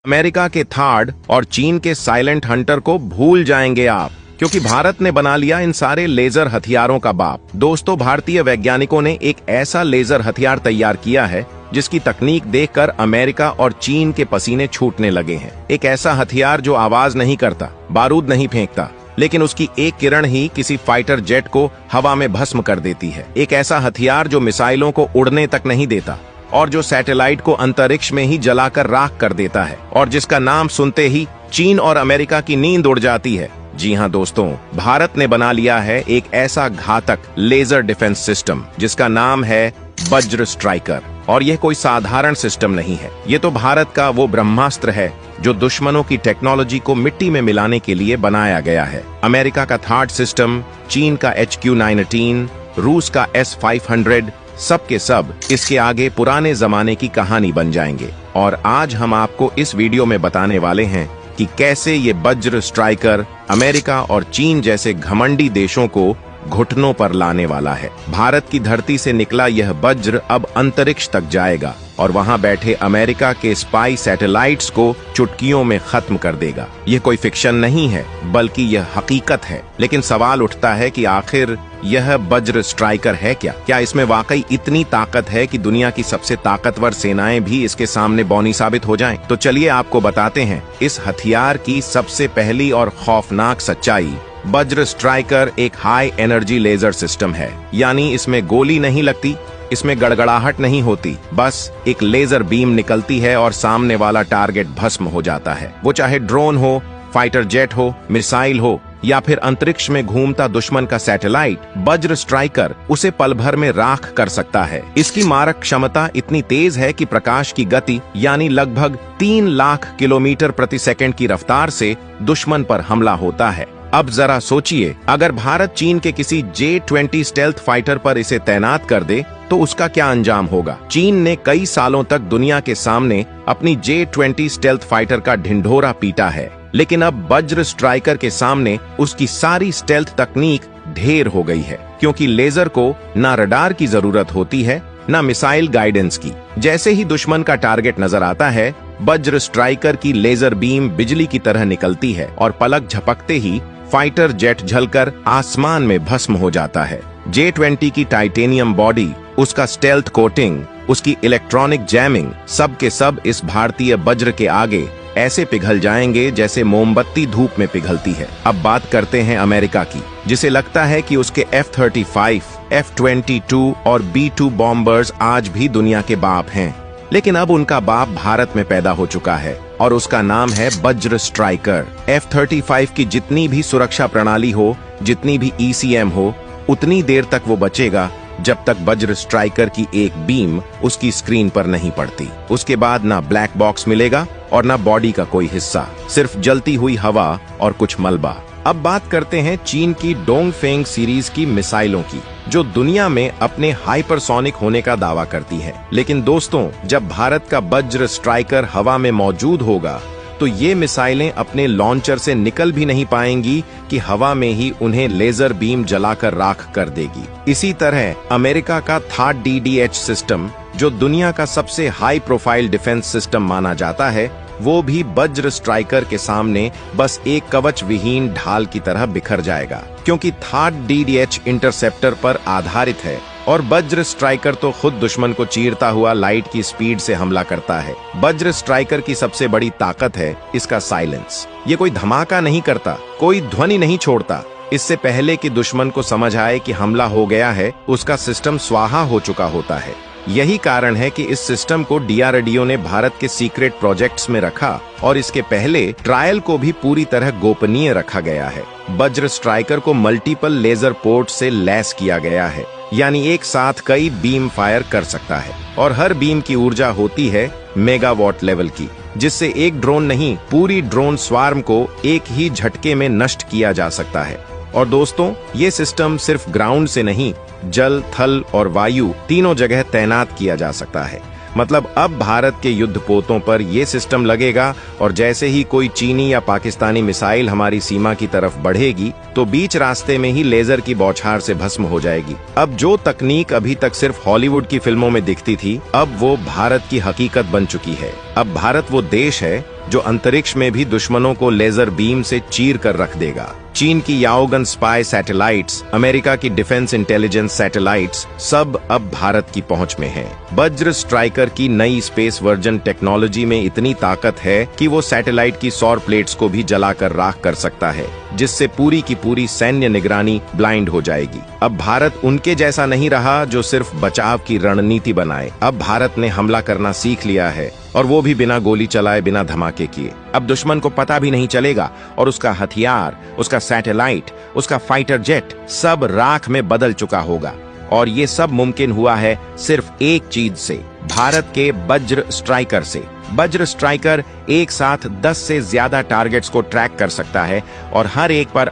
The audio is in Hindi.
अमेरिका के थार्ड और चीन के साइलेंट हंटर को भूल जाएंगे आप, क्योंकि भारत ने बना लिया इन सारे लेजर हथियारों का बाप। दोस्तों, भारतीय वैज्ञानिकों ने एक ऐसा लेजर हथियार तैयार किया है जिसकी तकनीक देखकर अमेरिका और चीन के पसीने छूटने लगे हैं। एक ऐसा हथियार जो आवाज नहीं करता, बारूद नहीं फेंकता, लेकिन उसकी एक किरण ही किसी फाइटर जेट को हवा में भस्म कर देती है। एक ऐसा हथियार जो मिसाइलों को उड़ने तक नहीं देता और जो सैटेलाइट को अंतरिक्ष में ही जलाकर राख कर देता है, और जिसका नाम सुनते ही चीन और अमेरिका की नींद उड़ जाती है। जी हाँ दोस्तों, भारत ने बना लिया है एक ऐसा घातक लेजर डिफेंस सिस्टम जिसका नाम है वज्र स्ट्राइकर। और यह कोई साधारण सिस्टम नहीं है, ये तो भारत का वो ब्रह्मास्त्र है जो दुश्मनों की टेक्नोलॉजी को मिट्टी में मिलाने के लिए बनाया गया है। अमेरिका का थार्ड सिस्टम, चीन का HQ-19, रूस का S-500, सब के सब इसके आगे पुराने जमाने की कहानी बन जाएंगे। और आज हम आपको इस वीडियो में बताने वाले हैं कि कैसे ये वज्र स्ट्राइकर अमेरिका और चीन जैसे घमंडी देशों को घुटनों पर लाने वाला है। भारत की धरती से निकला यह वज्र अब अंतरिक्ष तक जाएगा और वहां बैठे अमेरिका के स्पाई सैटेलाइट्स को चुटकियों में खत्म कर देगा। यह कोई फिक्शन नहीं है, बल्कि यह हकीकत है। लेकिन सवाल उठता है कि आखिर यह वज्र स्ट्राइकर है क्या? क्या इसमें वाकई इतनी ताकत है कि दुनिया की सबसे ताकतवर सेनाएं भी इसके सामने बौनी साबित हो जाएं? तो चलिए आपको बताते हैं इस हथियार की सबसे पहली और खौफनाक सच्चाई। वज्र स्ट्राइकर एक हाई एनर्जी लेजर सिस्टम है, यानी इसमें गोली नहीं लगती, इसमें गड़गड़ाहट नहीं होती, बस एक लेजर बीम निकलती है और सामने वाला टारगेट भस्म हो जाता है। वो चाहे ड्रोन हो, फाइटर जेट हो, मिसाइल हो या फिर अंतरिक्ष में घूमता दुश्मन का सैटेलाइट, वज्र स्ट्राइकर उसे पल भर में राख कर सकता है। इसकी मारक क्षमता इतनी तेज है कि प्रकाश की गति यानी लगभग 3 लाख किलोमीटर प्रति सेकंड की रफ्तार से दुश्मन पर हमला होता है। अब जरा सोचिए, अगर भारत चीन के किसी J-20 स्टेल्थ फाइटर पर इसे तैनात कर दे तो उसका क्या अंजाम होगा? चीन ने कई सालों तक दुनिया के सामने अपनी J-20 स्टेल्थ फाइटर का ढिंढोरा पीटा है, लेकिन अब वज्र स्ट्राइकर के सामने उसकी सारी स्टेल्थ तकनीक ढेर हो गई है, क्योंकि लेजर को ना रडार की जरूरत होती है ना मिसाइल गाइडेंस की। जैसे ही दुश्मन का टारगेट नजर आता है, वज्र स्ट्राइकर की लेजर बीम बिजली की तरह निकलती है और पलक झपकते ही फाइटर जेट झलकर आसमान में भस्म हो जाता है। J-20 की टाइटेनियम बॉडी, उसका स्टेल्थ कोटिंग, उसकी इलेक्ट्रॉनिक जैमिंग, सब के सब इस भारतीय वज्र के आगे ऐसे पिघल जाएंगे जैसे मोमबत्ती धूप में पिघलती है। अब बात करते हैं अमेरिका की, जिसे लगता है कि उसके F-35, F-22 और B-2 बॉम्बर्स आज भी दुनिया के बाप हैं। लेकिन अब उनका बाप भारत में पैदा हो चुका है और उसका नाम है वज्र स्ट्राइकर। F-35 की जितनी भी सुरक्षा प्रणाली हो, जितनी भी ECM हो, उतनी देर तक वो बचेगा जब तक वज्र स्ट्राइकर की एक बीम उसकी स्क्रीन पर नहीं पड़ती। उसके बाद ना ब्लैक बॉक्स मिलेगा और ना बॉडी का कोई हिस्सा, सिर्फ जलती हुई हवा और कुछ मलबा। अब बात करते हैं चीन की डोंगफेंग सीरीज की मिसाइलों की, जो दुनिया में अपने हाइपरसोनिक होने का दावा करती है। लेकिन दोस्तों, जब भारत का वज्र स्ट्राइकर हवा में मौजूद होगा तो ये मिसाइलें अपने लॉन्चर से निकल भी नहीं पाएंगी कि हवा में ही उन्हें लेजर बीम जलाकर राख कर देगी। इसी तरह अमेरिका का थार्ड DDH सिस्टम, जो दुनिया का सबसे हाई प्रोफाइल डिफेंस सिस्टम माना जाता है, वो भी वज्र स्ट्राइकर के सामने बस एक कवच विहीन ढाल की तरह बिखर जाएगा, क्योंकि थार्ड DDH इंटरसेप्टर पर आधारित है और वज्र स्ट्राइकर तो खुद दुश्मन को चीरता हुआ लाइट की स्पीड से हमला करता है। वज्र स्ट्राइकर की सबसे बड़ी ताकत है इसका साइलेंस। ये कोई धमाका नहीं करता, कोई ध्वनि नहीं छोड़ता। इससे पहले कि दुश्मन को समझ आए कि हमला हो गया है, उसका सिस्टम स्वाहा हो चुका होता है। यही कारण है कि इस सिस्टम को DRDO ने भारत के सीक्रेट प्रोजेक्ट्स में रखा और इसके पहले ट्रायल को भी पूरी तरह गोपनीय रखा गया है। वज्र स्ट्राइकर को मल्टीपल लेजर पोर्ट से लैस किया गया है, यानी एक साथ कई बीम फायर कर सकता है और हर बीम की ऊर्जा होती है मेगावाट लेवल की, जिससे एक ड्रोन नहीं, पूरी ड्रोन स्वार्म को एक ही झटके में नष्ट किया जा सकता है। और दोस्तों, ये सिस्टम सिर्फ ग्राउंड से नहीं, जल, थल और वायु तीनों जगह तैनात किया जा सकता है। मतलब अब भारत के युद्धपोतों पर यह सिस्टम लगेगा और जैसे ही कोई चीनी या पाकिस्तानी मिसाइल हमारी सीमा की तरफ बढ़ेगी तो बीच रास्ते में ही लेजर की बौछार से भस्म हो जाएगी। अब जो तकनीक अभी तक सिर्फ हॉलीवुड की फिल्मों में दिखती थी, अब वो भारत की हकीकत बन चुकी है। अब भारत वो देश है जो अंतरिक्ष में भी दुश्मनों को लेजर बीम से चीर कर रख देगा। चीन की याओगन स्पाई सैटेलाइट्स, अमेरिका की डिफेंस इंटेलिजेंस सैटेलाइट्स सब अब भारत की पहुंच में हैं। वज्र स्ट्राइकर की नई स्पेस वर्जन टेक्नोलॉजी में इतनी ताकत है कि वो सैटेलाइट की सौर प्लेट्स को भी जलाकर राख कर सकता है, जिससे पूरी की पूरी सैन्य निगरानी ब्लाइंड हो जाएगी। अब भारत उनके जैसा नहीं रहा जो सिर्फ बचाव की रणनीति बनाए। अब भारत ने हमला करना सीख लिया है, और वो भी बिना गोली चलाए, बिना धमाके किए। अब दुश्मन को पता भी नहीं चलेगा और उसका हथियार, उसका सैटेलाइट, उसका फाइटर जेट सब राख में बदल चुका होगा। और ये सब मुमकिन हुआ है सिर्फ एक चीज से, भारत के वज्र स्ट्राइकर से। वज्र स्ट्राइकर एक साथ 10 से ज्यादा टारगेट्स को ट्रैक कर सकता है और हर एक पर